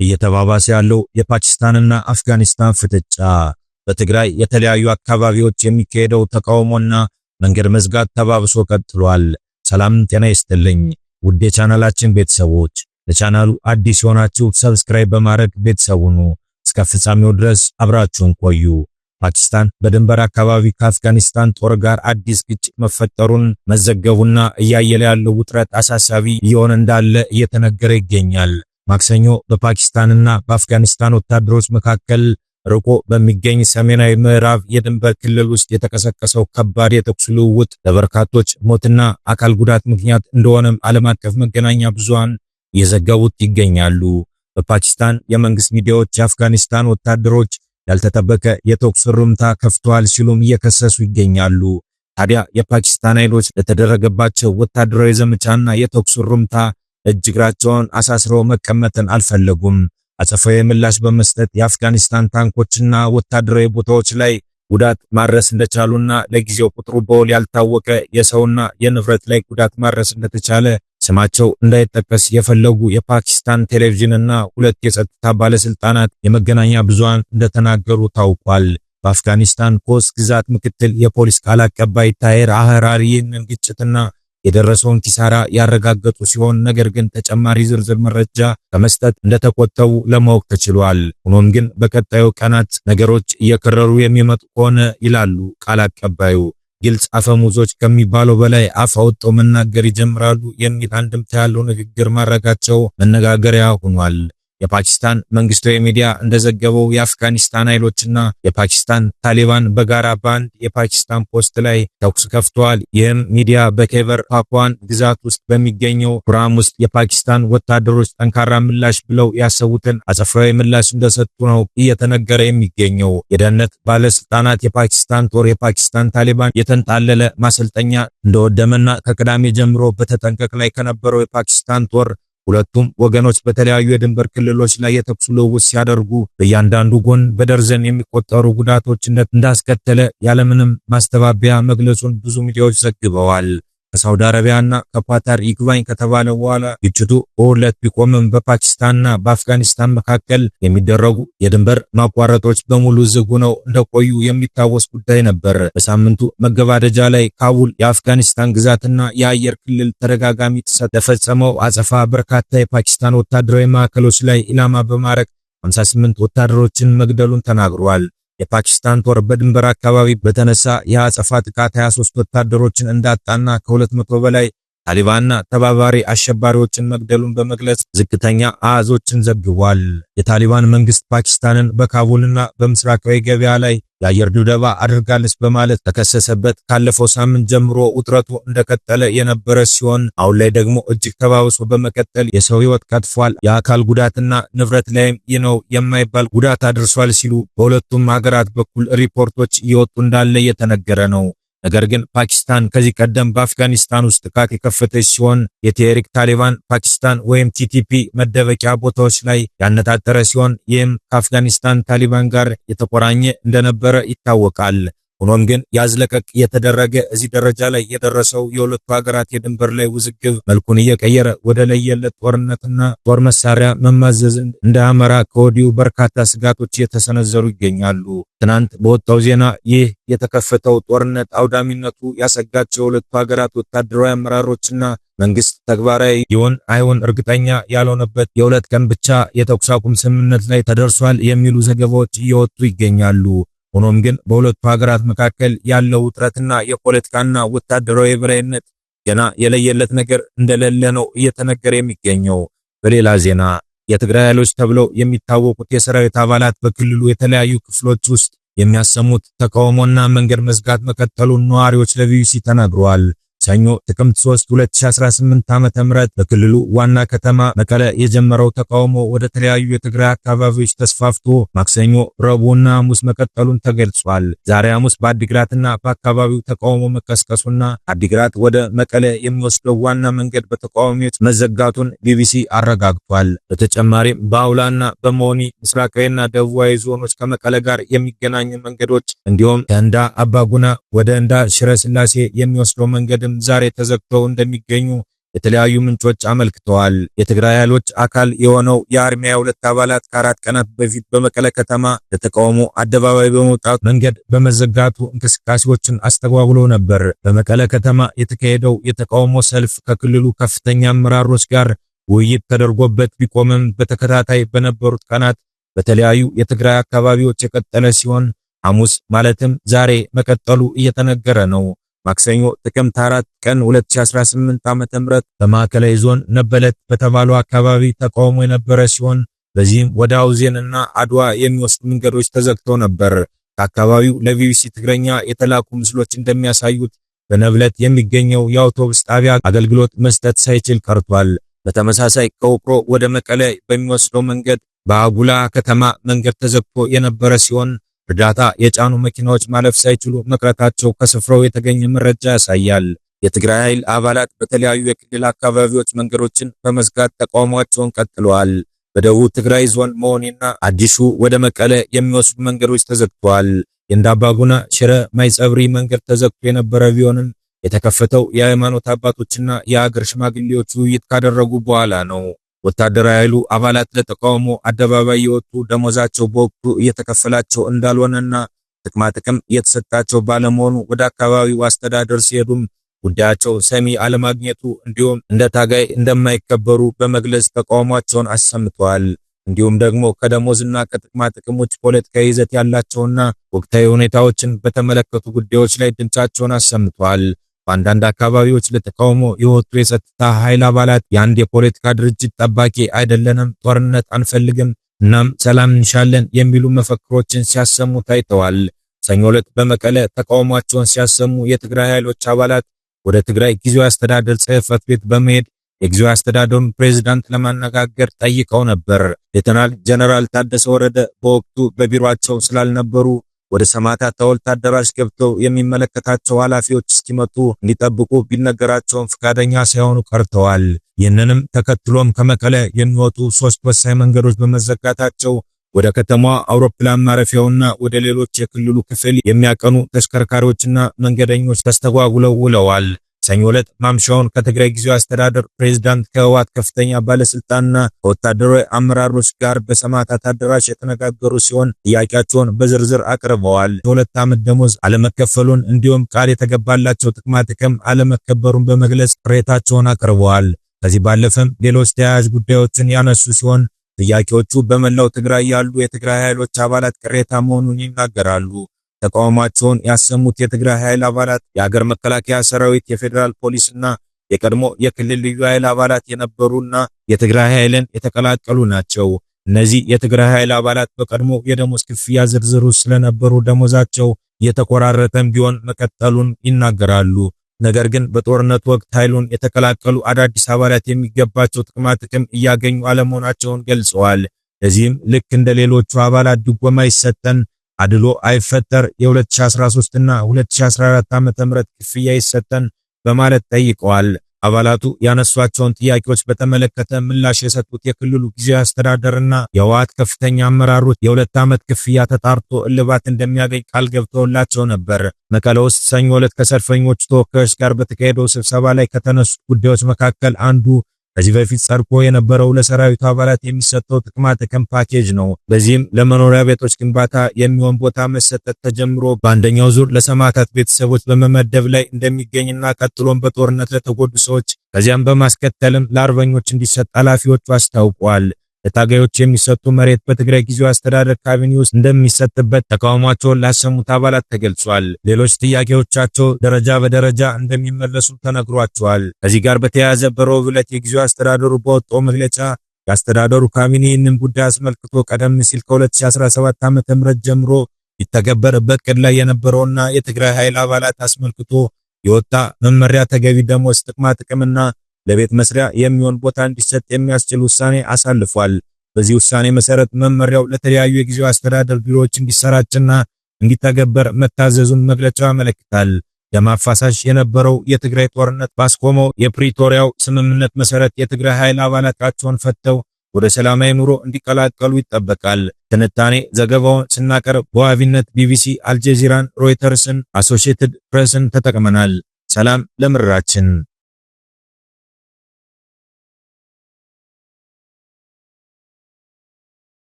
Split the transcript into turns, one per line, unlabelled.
እየተባባሰ ያለው የፓኪስታንና አፍጋኒስታን ፍጥጫ፣ በትግራይ የተለያዩ አካባቢዎች የሚካሄደው ተቃውሞና መንገድ መዝጋት ተባብሶ ቀጥሏል። ሰላም ጤና ይስጥልኝ ውድ የቻናላችን ቤተሰቦች፣ ለቻናሉ አዲስ የሆናችሁ ሰብስክራይብ በማድረግ ቤተሰብ ሁኑ። እስከ ፍጻሜው ድረስ አብራችሁን ቆዩ። ፓኪስታን በድንበር አካባቢ ከአፍጋኒስታን ጦር ጋር አዲስ ግጭት መፈጠሩን መዘገቡና እያየለ ያለው ውጥረት አሳሳቢ እየሆነ እንዳለ እየተነገረ ይገኛል። ማክሰኞ በፓኪስታንና በአፍጋኒስታን ወታደሮች መካከል ርቆ በሚገኝ ሰሜናዊ ምዕራብ የድንበር ክልል ውስጥ የተቀሰቀሰው ከባድ የተኩስ ልውውጥ ለበርካቶች ሞትና አካል ጉዳት ምክንያት እንደሆነም ዓለም አቀፍ መገናኛ ብዙሃን እየዘገቡት ይገኛሉ። በፓኪስታን የመንግስት ሚዲያዎች የአፍጋኒስታን ወታደሮች ያልተጠበቀ የተኩስ ርምታ ከፍተዋል ሲሉም እየከሰሱ ይገኛሉ። ታዲያ የፓኪስታን ኃይሎች ለተደረገባቸው ወታደራዊ ዘመቻና የተኩስ ርምታ እጅ እግራቸውን አሳስረው መቀመጥን አልፈለጉም። አጸፋዊ ምላሽ በመስጠት የአፍጋኒስታን ታንኮችና ወታደራዊ ቦታዎች ላይ ጉዳት ማድረስ እንደቻሉና ለጊዜው ቁጥሩ በውል ያልታወቀ የሰውና የንብረት ላይ ጉዳት ማድረስ እንደተቻለ ስማቸው እንዳይጠቀስ የፈለጉ የፓኪስታን ቴሌቪዥንና ሁለት የጸጥታ ባለስልጣናት የመገናኛ ብዙሃን እንደተናገሩ ታውቋል። በአፍጋኒስታን ኮስት ግዛት ምክትል የፖሊስ ቃል አቀባይ ታሄር አህራሪ ይህንን ግጭትና የደረሰውን ኪሳራ ያረጋገጡ ሲሆን ነገር ግን ተጨማሪ ዝርዝር መረጃ ከመስጠት እንደተቆጠቡ ለማወቅ ተችሏል። ሆኖም ግን በቀጣዩ ቀናት ነገሮች እየከረሩ የሚመጡ ከሆነ ይላሉ ቃል አቀባዩ፣ ግልጽ አፈሙዞች ከሚባለው በላይ አፍ አውጥተው መናገር ይጀምራሉ የሚል አንድምታ ያለው ንግግር ማድረጋቸው መነጋገሪያ ሆኗል። የፓኪስታን መንግስታዊ ሚዲያ እንደዘገበው የአፍጋኒስታን ኃይሎችና የፓኪስታን ታሊባን በጋራ በአንድ የፓኪስታን ፖስት ላይ ተኩስ ከፍተዋል። ይህም ሚዲያ በኬበር ፓክዋን ግዛት ውስጥ በሚገኘው ኩራም ውስጥ የፓኪስታን ወታደሮች ጠንካራ ምላሽ ብለው ያሰቡትን አጸፋዊ ምላሽ እንደሰጡ ነው እየተነገረ የሚገኘው። የደህንነት ባለስልጣናት የፓኪስታን ጦር የፓኪስታን ታሊባን የተንጣለለ ማሰልጠኛ እንደወደመና ከቅዳሜ ጀምሮ በተጠንቀቅ ላይ ከነበረው የፓኪስታን ጦር ሁለቱም ወገኖች በተለያዩ የድንበር ክልሎች ላይ የተኩስ ልውውጥ ሲያደርጉ በእያንዳንዱ ጎን በደርዘን የሚቆጠሩ ጉዳቶች እንዳስከተለ ያለምንም ማስተባበያ መግለጹን ብዙ ሚዲያዎች ዘግበዋል። ከሳውዲ አረቢያና ከኳታር ይግባኝ ከተባለ በኋላ ግጭቱ በሁለት ቢቆምም በፓኪስታንና በአፍጋኒስታን መካከል የሚደረጉ የድንበር ማቋረጦች በሙሉ ዝግ ሆነው እንደቆዩ የሚታወስ ጉዳይ ነበር። በሳምንቱ መገባደጃ ላይ ካቡል የአፍጋኒስታን ግዛትና የአየር ክልል ተደጋጋሚ ጥሰት ለፈጸመው አጸፋ በርካታ የፓኪስታን ወታደራዊ ማዕከሎች ላይ ኢላማ በማድረግ 58 ወታደሮችን መግደሉን ተናግሯል። የፓኪስታን ጦር በድንበር አካባቢ በተነሳ የአጸፋ ጥቃት 23 ወታደሮችን እንዳጣና ከ200 በላይ ታሊባንና ተባባሪ አሸባሪዎችን መግደሉን በመግለጽ ዝቅተኛ አሃዞችን ዘግቧል። የታሊባን መንግስት ፓኪስታንን በካቡልና በምስራቃዊ ገበያ ላይ የአየር ድብደባ አድርጋለች በማለት ተከሰሰበት። ካለፈው ሳምንት ጀምሮ ውጥረቱ እንደቀጠለ የነበረ ሲሆን አሁን ላይ ደግሞ እጅግ ተባብሶ በመቀጠል የሰው ሕይወት ቀጥፏል፣ የአካል ጉዳትና ንብረት ላይም ይህ ነው የማይባል ጉዳት አድርሷል ሲሉ በሁለቱም ሀገራት በኩል ሪፖርቶች እየወጡ እንዳለ እየተነገረ ነው። ነገር ግን ፓኪስታን ከዚህ ቀደም በአፍጋኒስታን ውስጥ ጥቃት የከፈተች ሲሆን የቴህሪክ ታሊባን ፓኪስታን ወይም ቲቲፒ መደበቂያ ቦታዎች ላይ ያነጣጠረ ሲሆን ይህም ከአፍጋኒስታን ታሊባን ጋር የተቆራኘ እንደነበረ ይታወቃል። ሆኖም ግን ያዝለቀቅ የተደረገ እዚህ ደረጃ ላይ የደረሰው የሁለቱ ሀገራት የድንበር ላይ ውዝግብ መልኩን እየቀየረ ወደ ለየለት ጦርነትና ጦር መሳሪያ መማዘዝ እንዳያመራ ከወዲሁ በርካታ ስጋቶች እየተሰነዘሩ ይገኛሉ። ትናንት በወጣው ዜና ይህ የተከፈተው ጦርነት አውዳሚነቱ ያሰጋቸው የሁለቱ ሀገራት ወታደራዊ አመራሮችና መንግስት ተግባራዊ ይሁን አይሁን እርግጠኛ ያልሆነበት የሁለት ቀን ብቻ የተኩስ አቁም ስምምነት ላይ ተደርሷል የሚሉ ዘገባዎች እየወጡ ይገኛሉ። ሆኖም ግን በሁለቱ ሀገራት መካከል ያለው ውጥረትና የፖለቲካና ወታደራዊ የበላይነት ገና የለየለት ነገር እንደሌለ ነው እየተነገረ የሚገኘው። በሌላ ዜና የትግራይ ኃይሎች ተብለው የሚታወቁት የሰራዊት አባላት በክልሉ የተለያዩ ክፍሎች ውስጥ የሚያሰሙት ተቃውሞና መንገድ መዝጋት መቀጠሉን ነዋሪዎች ለቢቢሲ ተናግረዋል። ሰኞ ጥቅምት 3 2018 ዓ.ም በክልሉ ዋና ከተማ መቀለ የጀመረው ተቃውሞ ወደ ተለያዩ የትግራይ አካባቢዎች ተስፋፍቶ ማክሰኞ፣ ረቡዕና ሐሙስ መቀጠሉን ተገልጿል። ዛሬ ሐሙስ በአዲግራትና በአካባቢው ተቃውሞ መቀስቀሱና አዲግራት ወደ መቀለ የሚወስደው ዋና መንገድ በተቃዋሚዎች መዘጋቱን ቢቢሲ አረጋግጧል። በተጨማሪም በአውላና በመሆኒ ምስራቃዊና ደቡባዊ ዞኖች ከመቀለ ጋር የሚገናኙ መንገዶች እንዲሁም ከእንዳ አባጉና ወደ እንዳ ሽረ ስላሴ የሚወስደው መንገድ ዛሬ ተዘግተው እንደሚገኙ የተለያዩ ምንጮች አመልክተዋል። የትግራይ ኃይሎች አካል የሆነው የአርሚ 22 አባላት ከ4 ቀናት በፊት በመቀለ ከተማ ለተቃውሞ አደባባይ በመውጣት መንገድ በመዘጋቱ እንቅስቃሴዎችን አስተጓጉሎ ነበር። በመቀለ ከተማ የተካሄደው የተቃውሞ ሰልፍ ከክልሉ ከፍተኛ አመራሮች ጋር ውይይት ተደርጎበት ቢቆምም በተከታታይ በነበሩት ቀናት በተለያዩ የትግራይ አካባቢዎች የቀጠለ ሲሆን ሐሙስ ማለትም ዛሬ መቀጠሉ እየተነገረ ነው። ማክሰኞ ጥቅምት 4 ቀን 2018 ዓ.ም በማዕከላዊ ዞን ነበለት በተባለው አካባቢ ተቃውሞ የነበረ ሲሆን በዚህም ወደ አውዜንና አድዋ የሚወስዱ መንገዶች ተዘግተው ነበር። ከአካባቢው ለቢቢሲ ትግረኛ የተላኩ ምስሎች እንደሚያሳዩት በነበለት የሚገኘው የአውቶቡስ ጣቢያ አገልግሎት መስጠት ሳይችል ቀርቷል። በተመሳሳይ ከውቅሮ ወደ መቀለ በሚወስደው መንገድ በአጉላ ከተማ መንገድ ተዘግቶ የነበረ ሲሆን እርዳታ የጫኑ መኪናዎች ማለፍ ሳይችሉ መቅረታቸው ከስፍራው የተገኘ መረጃ ያሳያል። የትግራይ ኃይል አባላት በተለያዩ የክልል አካባቢዎች መንገዶችን በመዝጋት ተቃውሟቸውን ቀጥለዋል። በደቡብ ትግራይ ዞን መሆኒና አዲሱ ወደ መቀለ የሚወስዱ መንገዶች ተዘግተዋል። የእንዳባጉና ሽረ ማይጸብሪ መንገድ ተዘግቶ የነበረ ቢሆንም የተከፈተው የሃይማኖት አባቶችና የአገር ሽማግሌዎች ውይይት ካደረጉ በኋላ ነው። ወታደራዊ ኃይሉ አባላት ለተቃውሞ አደባባይ የወጡ ደሞዛቸው በወቅቱ እየተከፈላቸው እንዳልሆነና ጥቅማ ጥቅም እየተሰጣቸው ባለመሆኑ ወደ አካባቢው አስተዳደር ሲሄዱም ጉዳያቸው ሰሚ አለማግኘቱ እንዲሁም እንደ ታጋይ እንደማይከበሩ በመግለጽ ተቃውሟቸውን አሰምተዋል። እንዲሁም ደግሞ ከደሞዝና ከጥቅማ ጥቅም ውጭ ፖለቲካዊ ይዘት ያላቸውና ወቅታዊ ሁኔታዎችን በተመለከቱ ጉዳዮች ላይ ድምጻቸውን አሰምተዋል። በአንዳንድ አካባቢዎች ለተቃውሞ የወጡ የጸጥታ ኃይል አባላት የአንድ የፖለቲካ ድርጅት ጠባቂ አይደለንም፣ ጦርነት አንፈልግም፣ እናም ሰላም እንሻለን የሚሉ መፈክሮችን ሲያሰሙ ታይተዋል። ሰኞ ዕለት በመቀለ ተቃውሟቸውን ሲያሰሙ የትግራይ ኃይሎች አባላት ወደ ትግራይ ጊዜያዊ አስተዳደር ጽሕፈት ቤት በመሄድ የጊዜያዊ አስተዳደሩን ፕሬዝዳንት ለማነጋገር ጠይቀው ነበር። ሌተናል ጀነራል ታደሰ ወረደ በወቅቱ በቢሮአቸው ስላልነበሩ ወደ ሰማዕታት ሐውልት አዳራሽ ገብተው የሚመለከታቸው ኃላፊዎች እስኪመጡ እንዲጠብቁ ቢነገራቸውም ፈቃደኛ ሳይሆኑ ቀርተዋል። ይህንንም ተከትሎም ከመቀለ የሚወጡ 3 ወሳኝ መንገዶች በመዘጋታቸው ወደ ከተማዋ አውሮፕላን ማረፊያውና ወደ ሌሎች የክልሉ ክፍል የሚያቀኑ ተሽከርካሪዎችና መንገደኞች ተስተጓጉለው ውለዋል። ሰኞ ዕለት ማምሻውን ከትግራይ ጊዜያዊ አስተዳደር ፕሬዝዳንት ከህወሓት ከፍተኛ ባለስልጣንና ከወታደራዊ አመራሮች ጋር በሰማዕታት አዳራሽ የተነጋገሩ ሲሆን ጥያቄያቸውን በዝርዝር አቅርበዋል። የ2 ዓመት ደሞዝ አለመከፈሉን እንዲሁም ቃል የተገባላቸው ጥቅማ ጥቅም አለመከበሩን በመግለጽ ቅሬታቸውን አቅርበዋል። ከዚህ ባለፈም ሌሎች ተያያዥ ጉዳዮችን ያነሱ ሲሆን ጥያቄዎቹ በመላው ትግራይ ያሉ የትግራይ ኃይሎች አባላት ቅሬታ መሆኑን ይናገራሉ። ተቃውሟቸውን ያሰሙት የትግራይ ኃይል አባላት የሀገር መከላከያ ሰራዊት፣ የፌዴራል ፖሊስና የቀድሞ የክልል ልዩ ኃይል አባላት የነበሩና የትግራይ ኃይልን የተቀላቀሉ ናቸው። እነዚህ የትግራይ ኃይል አባላት በቀድሞ የደሞዝ ክፍያ ዝርዝር ውስጥ ስለነበሩ ደሞዛቸው የተቆራረጠም ቢሆን መቀጠሉን ይናገራሉ። ነገር ግን በጦርነት ወቅት ኃይሉን የተቀላቀሉ አዳዲስ አባላት የሚገባቸው ጥቅማ ጥቅም እያገኙ አለመሆናቸውን ገልጸዋል። ለዚህም ልክ እንደ ሌሎቹ አባላት ድጎማ ይሰጠን፣ አድሎ አይፈጠር፣ የ2013 እና 2014 ዓ.ም ክፍያ ይሰጠን በማለት ጠይቀዋል። አባላቱ ያነሷቸውን ጥያቄዎች በተመለከተ ምላሽ የሰጡት የክልሉ ጊዜያዊ አስተዳደርና የህወሓት ከፍተኛ አመራሮች የ2 ዓመት ክፍያ ተጣርቶ እልባት እንደሚያገኝ ቃል ገብተውላቸው ነበር። መቀለ ውስጥ ሰኞ ዕለት ከሰልፈኞቹ ተወካዮች ጋር በተካሄደው ስብሰባ ላይ ከተነሱት ጉዳዮች መካከል አንዱ ከዚህ በፊት ጸድቆ የነበረው ለሰራዊቱ አባላት የሚሰጠው ጥቅማ ጥቅም ፓኬጅ ነው። በዚህም ለመኖሪያ ቤቶች ግንባታ የሚሆን ቦታ መሰጠት ተጀምሮ በአንደኛው ዙር ለሰማዕታት ቤተሰቦች በመመደብ ላይ እንደሚገኝና ቀጥሎም በጦርነት ለተጎዱ ሰዎች ከዚያም በማስከተልም ለአርበኞች እንዲሰጥ ኃላፊዎቹ አስታውቀዋል። ለታጋዮች የሚሰጡ መሬት በትግራይ ጊዜያዊ አስተዳደር ካቢኔ ውስጥ እንደሚሰጥበት ተቃውሟቸውን ላሰሙት አባላት ተገልጿል። ሌሎች ጥያቄዎቻቸው ደረጃ በደረጃ እንደሚመለሱ ተነግሯቸዋል። ከዚህ ጋር በተያያዘ በሮብ ዕለት የጊዜያዊ አስተዳደሩ በወጣው መግለጫ የአስተዳደሩ ካቢኔ ይህንን ጉዳይ አስመልክቶ ቀደም ሲል ከ2017 ዓ.ም ጀምሮ ይተገበርበት ዕቅድ ላይ የነበረውና የትግራይ ኃይል አባላት አስመልክቶ የወጣ መመሪያ ተገቢ ደሞዝ፣ ጥቅማ ጥቅምና ለቤት መስሪያ የሚሆን ቦታ እንዲሰጥ የሚያስችል ውሳኔ አሳልፏል። በዚህ ውሳኔ መሰረት መመሪያው ለተለያዩ የጊዜያዊ አስተዳደር ቢሮዎች እንዲሰራጭና እንዲተገበር መታዘዙን መግለጫው ያመለክታል። ደም አፋሳሽ የነበረው የትግራይ ጦርነት ባስቆመው የፕሪቶሪያው ስምምነት መሰረት የትግራይ ኃይል አባላታቸውን ፈተው ወደ ሰላማዊ ኑሮ እንዲቀላቀሉ ይጠበቃል። ትንታኔ ዘገባውን ስናቀርብ በዋቢነት ቢቢሲ፣ አልጀዚራን፣ ሮይተርስን፣ አሶሺየትድ ፕሬስን ተጠቅመናል። ሰላም ለምድራችን።